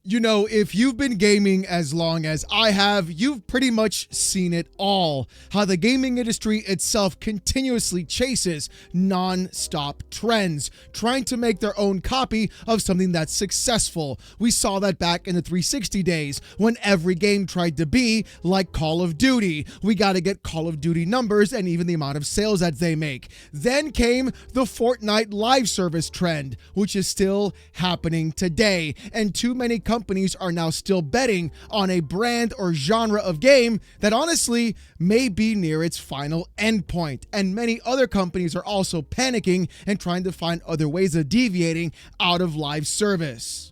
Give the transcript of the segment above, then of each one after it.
You know, if you've been gaming as long as I have, you've pretty much seen it all. How the gaming industry itself continuously chases non-stop trends, trying to make their own copy of something that's successful. We saw that back in the 360 days when every game tried to be like Call of Duty. We got to get Call of Duty numbers and even the amount of sales that they make. Then came the Fortnite live service trend, which is still happening today. And too many companies are now still betting on a brand or genre of game that honestly may be near its final endpoint. And many other companies are also panicking and trying to find other ways of deviating out of live service.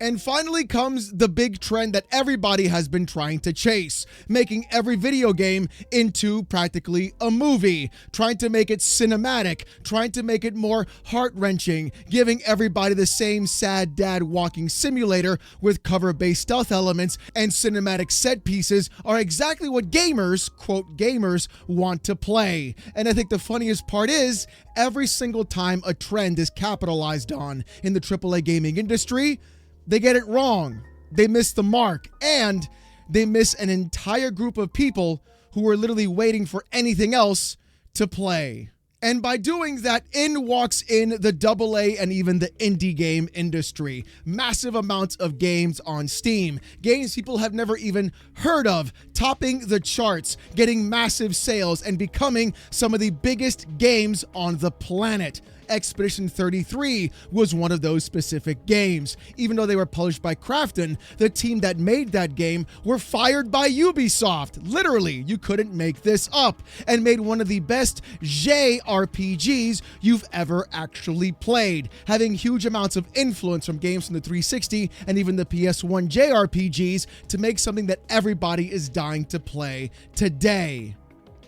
And finally comes the big trend that everybody has been trying to chase, making every video game into practically a movie, trying to make it cinematic, trying to make it more heart-wrenching, giving everybody the same sad dad walking simulator with cover-based stealth elements and cinematic set pieces are exactly what gamers, quote gamers, want to play. And I think the funniest part is, every single time a trend is capitalized on in the AAA gaming industry, they get it wrong, they miss the mark, and they miss an entire group of people who are literally waiting for anything else to play. And by doing that, in walks in the AA and even the indie game industry. Massive amounts of games on Steam. Games people have never even heard of, topping the charts, getting massive sales, and becoming some of the biggest games on the planet. Expedition 33 was one of those specific games. Even though they were published by Krafton, the team that made that game were fired by Ubisoft. Literally, you couldn't make this up. And made one of the best JRPGs you've ever actually played, having huge amounts of influence from games from the 360 and even the PS1 JRPGs to make something that everybody is dying to play today.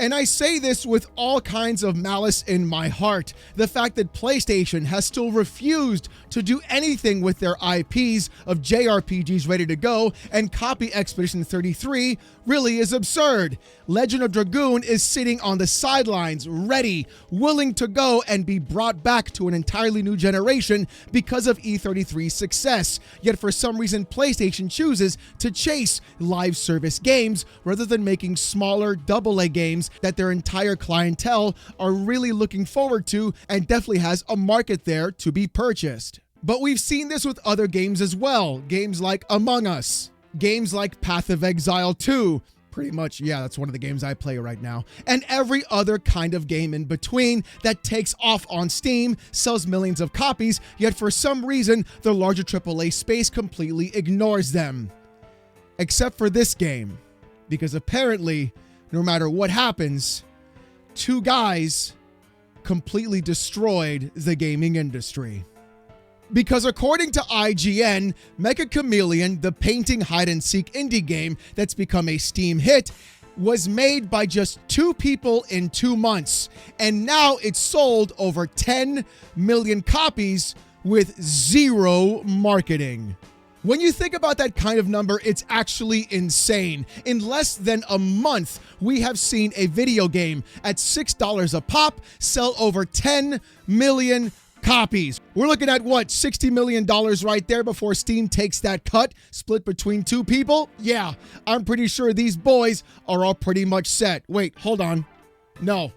And I say this with all kinds of malice in my heart. The fact that PlayStation has still refused to do anything with their IPs of JRPGs ready to go and copy Expedition 33 really is absurd. Legend of Dragoon is sitting on the sidelines, ready, willing to go and be brought back to an entirely new generation because of E33's success. Yet for some reason, PlayStation chooses to chase live service games rather than making smaller AA games that their entire clientele are really looking forward to and definitely has a market there to be purchased. But we've seen this with other games as well. Games like Among Us, games like Path of Exile 2, pretty much, yeah, that's one of the games I play right now, and every other kind of game in between that takes off on Steam, sells millions of copies, yet for some reason, the larger AAA space completely ignores them. Except for this game, because apparently, no matter what happens, two guys completely destroyed the gaming industry. Because according to IGN, Mega Chameleon, the painting hide-and-seek indie game that's become a Steam hit, was made by just 2 people in 2 months, and now it's sold over 10 million copies with 0 marketing. When you think about that kind of number, it's actually insane. In less than a month, we have seen a video game at $6 a pop sell over 10 million copies. We're looking at what, $60 million right there before Steam takes that cut, split between 2 people? Yeah, I'm pretty sure these boys are all pretty much set. Wait, hold on. No.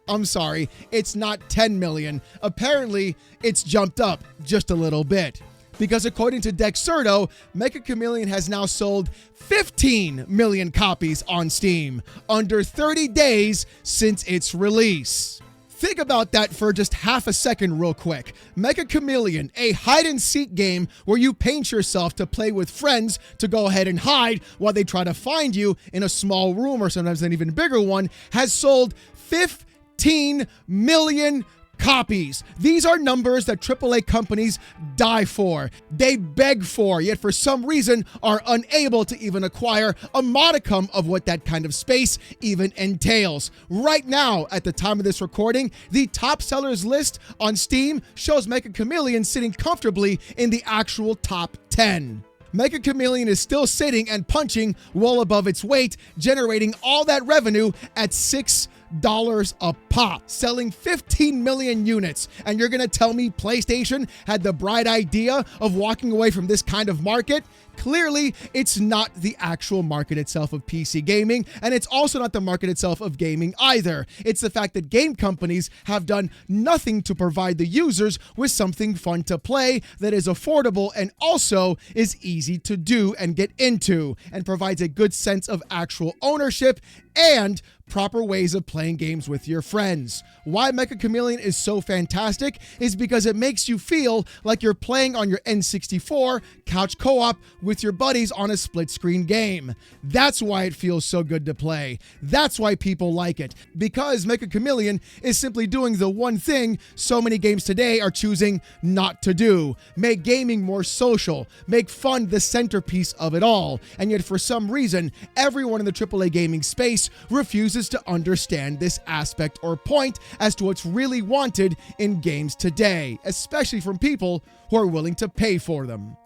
I'm sorry. It's not 10 million. Apparently, it's jumped up just a little bit. Because according to Dexerto, Mega Chameleon has now sold 15 million copies on Steam, under 30 days since its release. Think about that for just half a second real quick. Mega Chameleon, a hide-and-seek game where you paint yourself to play with friends to go ahead and hide while they try to find you in a small room or sometimes an even bigger one, has sold 15 million copies. These are numbers that AAA companies die for. They beg for, yet for some reason are unable to even acquire a modicum of what that kind of space even entails. Right now, at the time of this recording, the top sellers list on Steam shows Mega Chameleon sitting comfortably in the actual top 10. Mega Chameleon is still sitting and punching well above its weight, generating all that revenue at $6 a pop, selling 15 million units. And you're going to tell me PlayStation had the bright idea of walking away from this kind of market? Clearly, it's not the actual market itself of PC gaming, and it's also not the market itself of gaming either. It's the fact that game companies have done nothing to provide the users with something fun to play that is affordable and also is easy to do and get into, and provides a good sense of actual ownership and proper ways of playing games with your friends. Why Mega Chameleon is so fantastic is because it makes you feel like you're playing on your N64 couch co-op with your buddies on a split-screen game. That's why it feels so good to play. That's why people like it. Because Mega Chameleon is simply doing the one thing so many games today are choosing not to do. Make gaming more social. Make fun the centerpiece of it all. And yet for some reason, everyone in the AAA gaming space refuses to understand this aspect or point as to what's really wanted in games today, especially from people who are willing to pay for them.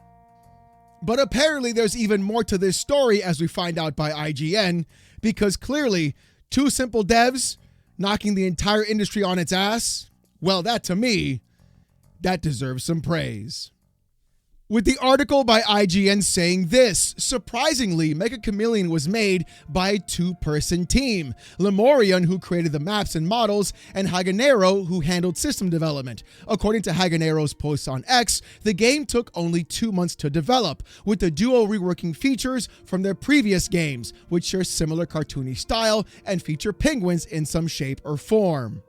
But apparently there's even more to this story, as we find out by IGN, because clearly two simple devs knocking the entire industry on its ass, well, that to me, that deserves some praise. With the article by IGN saying this, surprisingly, Mega Chameleon was made by a two-person team. Lemurian, who created the maps and models, and Haganero, who handled system development. According to Haganero's posts on X, the game took only 2 months to develop, with the duo reworking features from their previous games, which share similar cartoony style and feature penguins in some shape or form.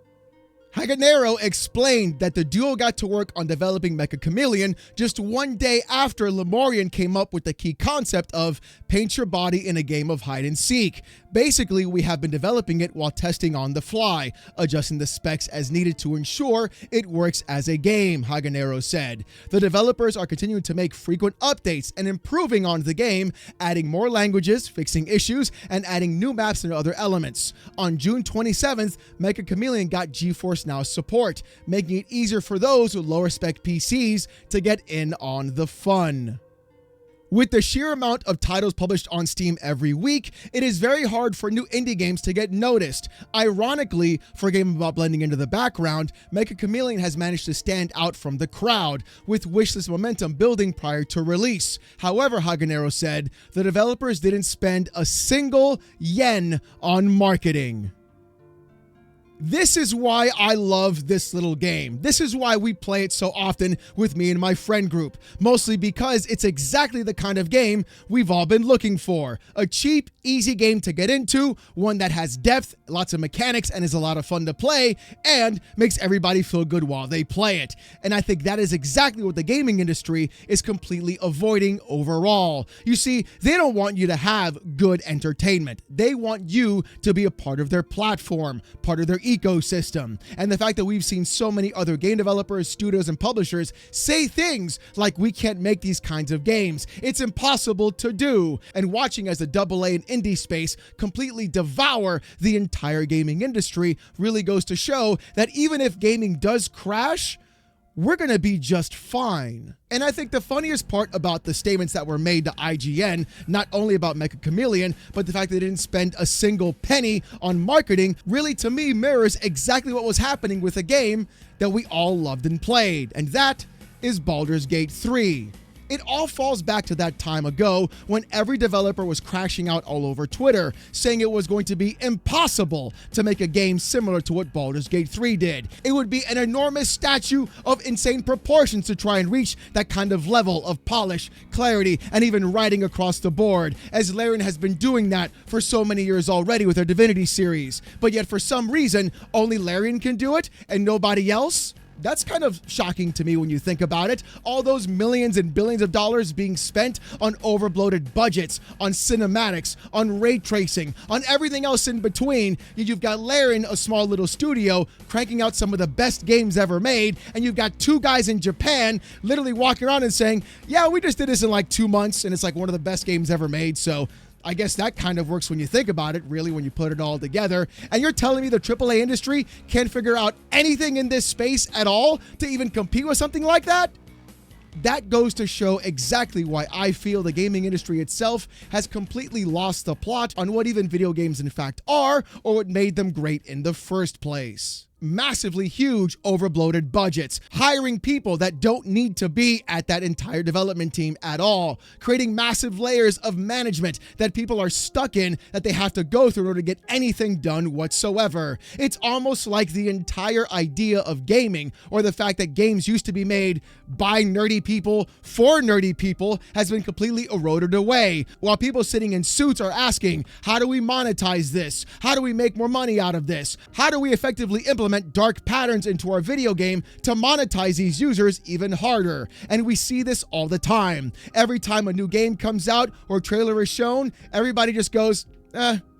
Haganero explained that the duo got to work on developing Mega Chameleon just 1 day after Lemurian came up with the key concept of paint your body in a game of hide and seek. Basically, we have been developing it while testing on the fly, adjusting the specs as needed to ensure it works as a game, Haganero said. The developers are continuing to make frequent updates and improving on the game, adding more languages, fixing issues, and adding new maps and other elements. On June 27th, Mega Chameleon got GeForce Now support, making it easier for those with lower spec PCs to get in on the fun. With the sheer amount of titles published on Steam every week, it is very hard for new indie games to get noticed. Ironically, for a game about blending into the background, Mega Chameleon has managed to stand out from the crowd, with wishlist momentum building prior to release. However, Haganero said, the developers didn't spend a single yen on marketing. This is why I love this little game. This is why we play it so often with me and my friend group. Mostly because it's exactly the kind of game we've all been looking for. A cheap, easy game to get into, one that has depth, lots of mechanics, and is a lot of fun to play, and makes everybody feel good while they play it. And I think that is exactly what the gaming industry is completely avoiding overall. You see, they don't want you to have good entertainment. They want you to be a part of their platform, part of their ecosystem. And the fact that we've seen so many other game developers, studios, and publishers say things like, we can't make these kinds of games, it's impossible to do, and watching as the AA and indie space completely devour the entire gaming industry really goes to show that even if gaming does crash, we're going to be just fine. And I think the funniest part about the statements that were made to IGN, not only about Mega Chameleon, but the fact that they didn't spend a single penny on marketing, really to me mirrors exactly what was happening with a game that we all loved and played. And that is Baldur's Gate 3. It all falls back to that time ago when every developer was crashing out all over Twitter, saying it was going to be impossible to make a game similar to what Baldur's Gate 3 did. It would be an enormous statue of insane proportions to try and reach that kind of level of polish, clarity, and even writing across the board, as Larian has been doing that for so many years already with their Divinity series. But yet for some reason, only Larian can do it and nobody else? That's kind of shocking to me when you think about it. All those millions and billions of dollars being spent on overbloated budgets, on cinematics, on ray tracing, on everything else in between. You've got Larian, a small little studio, cranking out some of the best games ever made, and you've got two guys in Japan literally walking around and saying, yeah, we just did this in like 2 months, and it's like one of the best games ever made, so I guess that kind of works when you think about it, really, when you put it all together. And you're telling me the AAA industry can't figure out anything in this space at all to even compete with something like that? That goes to show exactly why I feel the gaming industry itself has completely lost the plot on what even video games in fact are, or what made them great in the first place. Massively huge overbloated budgets, hiring people that don't need to be at that entire development team at all, creating massive layers of management that people are stuck in that they have to go through in order to get anything done whatsoever. It's almost like the entire idea of gaming, or the fact that games used to be made by nerdy people for nerdy people, has been completely eroded away, while people sitting in suits are asking, how do we monetize this? How do we make more money out of this? How do we effectively implement dark patterns into our video game to monetize these users even harder? And we see this all the time. Every time a new game comes out or trailer is shown, everybody just goes,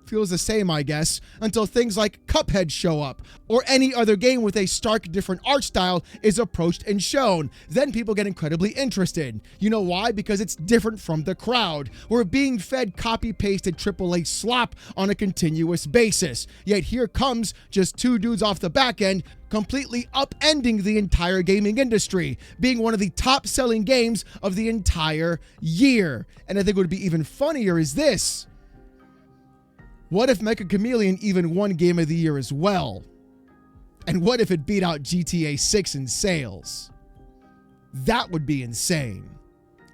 feels the same, I guess, until things like Cuphead show up, or any other game with a stark different art style is approached and shown. Then people get incredibly interested. You know why? Because it's different from the crowd. We're being fed copy-pasted AAA slop on a continuous basis. Yet here comes just two dudes off the back end completely upending the entire gaming industry, being one of the top-selling games of the entire year. And I think what would be even funnier is this. What if Mega Chameleon even won Game of the Year as well? And what if it beat out GTA 6 in sales? That would be insane.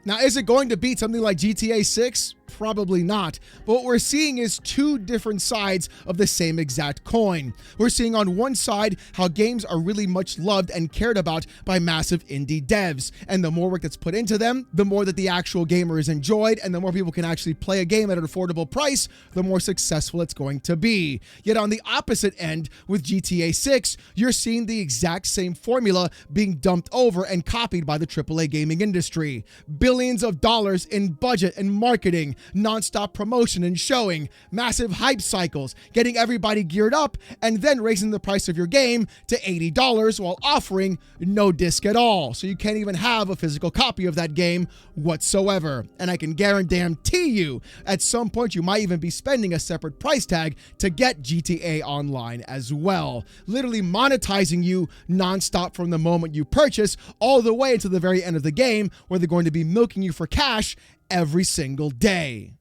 Now, is it going to beat something like GTA 6? Probably not. But what we're seeing is two different sides of the same exact coin. We're seeing on one side how games are really much loved and cared about by massive indie devs. And the more work that's put into them, the more that the actual gamer is enjoyed, and the more people can actually play a game at an affordable price, the more successful it's going to be. Yet on the opposite end, with GTA 6, you're seeing the exact same formula being dumped over and copied by the AAA gaming industry. Billions of dollars in budget and marketing, non-stop promotion and showing, massive hype cycles, getting everybody geared up, and then raising the price of your game to $80 while offering no disc at all. So you can't even have a physical copy of that game whatsoever. And I can guarantee you, at some point you might even be spending a separate price tag to get GTA Online as well. Literally monetizing you non-stop from the moment you purchase all the way to the very end of the game, where they're going to be milking you for cash every single day.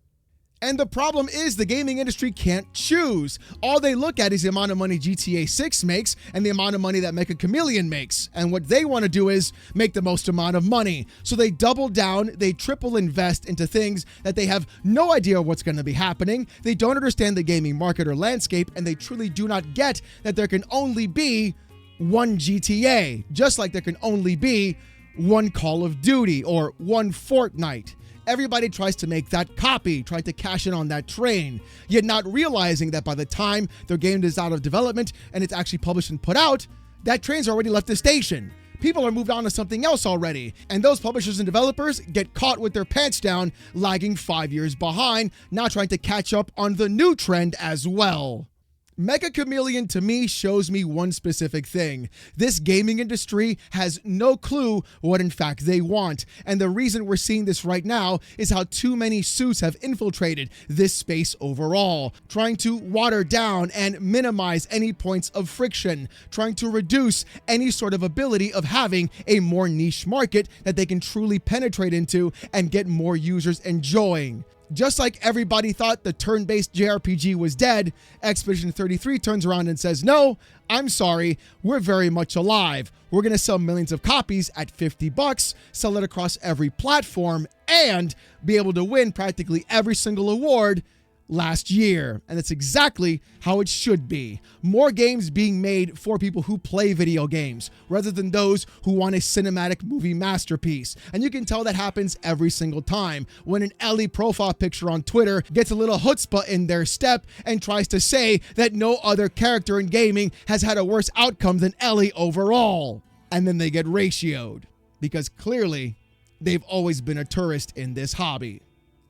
And the problem is the gaming industry can't choose. All they look at is the amount of money GTA 6 makes and the amount of money that Mega Chameleon makes. And what they want to do is make the most amount of money. So they double down, they triple invest into things that they have no idea what's going to be happening. They don't understand the gaming market or landscape, and they truly do not get that there can only be one GTA, just like there can only be one Call of Duty or one Fortnite. Everybody tries to make that copy, try to cash in on that train, yet not realizing that by the time their game is out of development and it's actually published and put out, that train's already left the station. People are moved on to something else already, and those publishers and developers get caught with their pants down, lagging 5 years behind, now trying to catch up on the new trend as well. Mega Chameleon to me shows me one specific thing. This gaming industry has no clue what in fact they want. And the reason we're seeing this right now is how too many suits have infiltrated this space overall, trying to water down and minimize any points of friction, trying to reduce any sort of ability of having a more niche market that they can truly penetrate into and get more users enjoying. Just like everybody thought the turn-based JRPG was dead, Expedition 33 turns around and says, no, I'm sorry, we're very much alive. We're going to sell millions of copies at $50, sell it across every platform, and be able to win practically every single award last year. And that's exactly how it should be. More games being made for people who play video games rather than those who want a cinematic movie masterpiece. And you can tell that happens every single time when an Ellie profile picture on Twitter gets a little chutzpah in their step and tries to say that no other character in gaming has had a worse outcome than Ellie overall. And then they get ratioed because clearly they've always been a tourist in this hobby.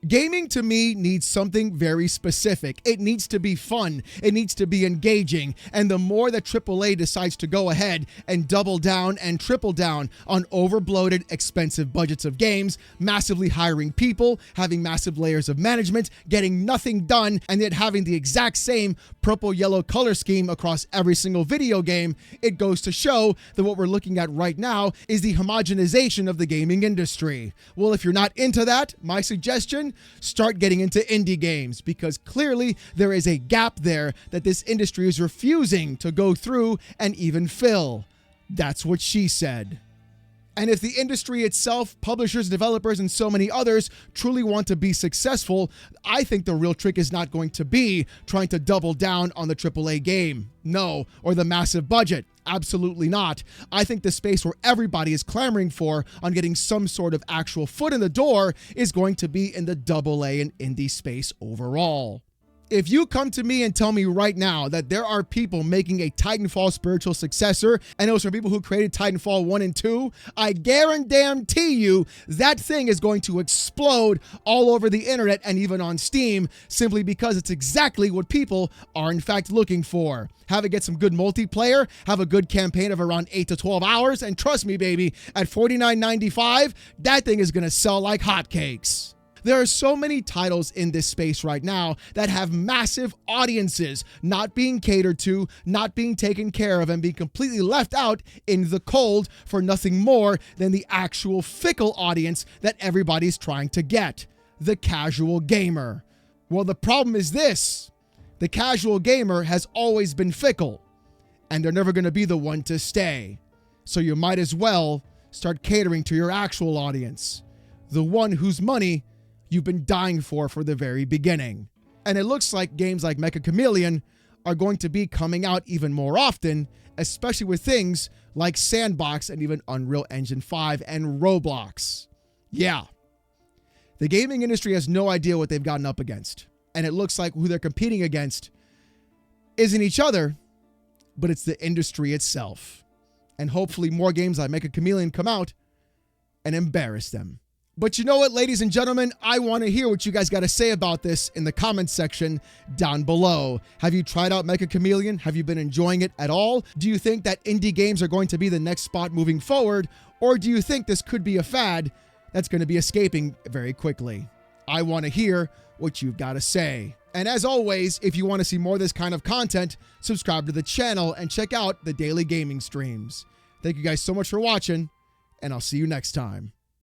Gaming to me needs something very specific. It needs to be fun. It needs to be engaging. And the more that AAA decides to go ahead and double down and triple down on overbloated, expensive budgets of games, massively hiring people, having massive layers of management, getting nothing done, and yet having the exact same purple-yellow color scheme across every single video game, it goes to show that what we're looking at right now is the homogenization of the gaming industry. Well, if you're not into that, my suggestion, start getting into indie games, because clearly there is a gap there that this industry is refusing to go through and even fill. That's what she said. And if the industry itself, publishers, developers, and so many others truly want to be successful, I think the real trick is not going to be trying to double down on the AAA game. No. Or the massive budget. Absolutely not. I think the space where everybody is clamoring for on getting some sort of actual foot in the door is going to be in the AA and indie space overall. If you come to me and tell me right now that there are people making a Titanfall spiritual successor, and those are people who created Titanfall 1 and 2, I guarantee you that thing is going to explode all over the internet and even on Steam, simply because it's exactly what people are in fact looking for. Have it get some good multiplayer, have a good campaign of around 8 to 12 hours, and trust me, baby, at $49.95, that thing is going to sell like hotcakes. There are so many titles in this space right now that have massive audiences not being catered to, not being taken care of, and being completely left out in the cold for nothing more than the actual fickle audience that everybody's trying to get, the casual gamer. Well, the problem is this: the casual gamer has always been fickle, and they're never going to be the one to stay. So you might as well start catering to your actual audience, the one whose money you've been dying for the very beginning. And it looks like games like Mega Chameleon are going to be coming out even more often, especially with things like Sandbox and even Unreal Engine 5 and Roblox. Yeah. The gaming industry has no idea what they've gotten up against. And it looks like who they're competing against isn't each other, but it's the industry itself. And hopefully more games like Mega Chameleon come out and embarrass them. But you know what, ladies and gentlemen? I want to hear what you guys got to say about this in the comments section down below. Have you tried out Mega Chameleon? Have you been enjoying it at all? Do you think that indie games are going to be the next spot moving forward? Or do you think this could be a fad that's going to be escaping very quickly? I want to hear what you've got to say. And as always, if you want to see more of this kind of content, subscribe to the channel and check out the daily gaming streams. Thank you guys so much for watching, and I'll see you next time.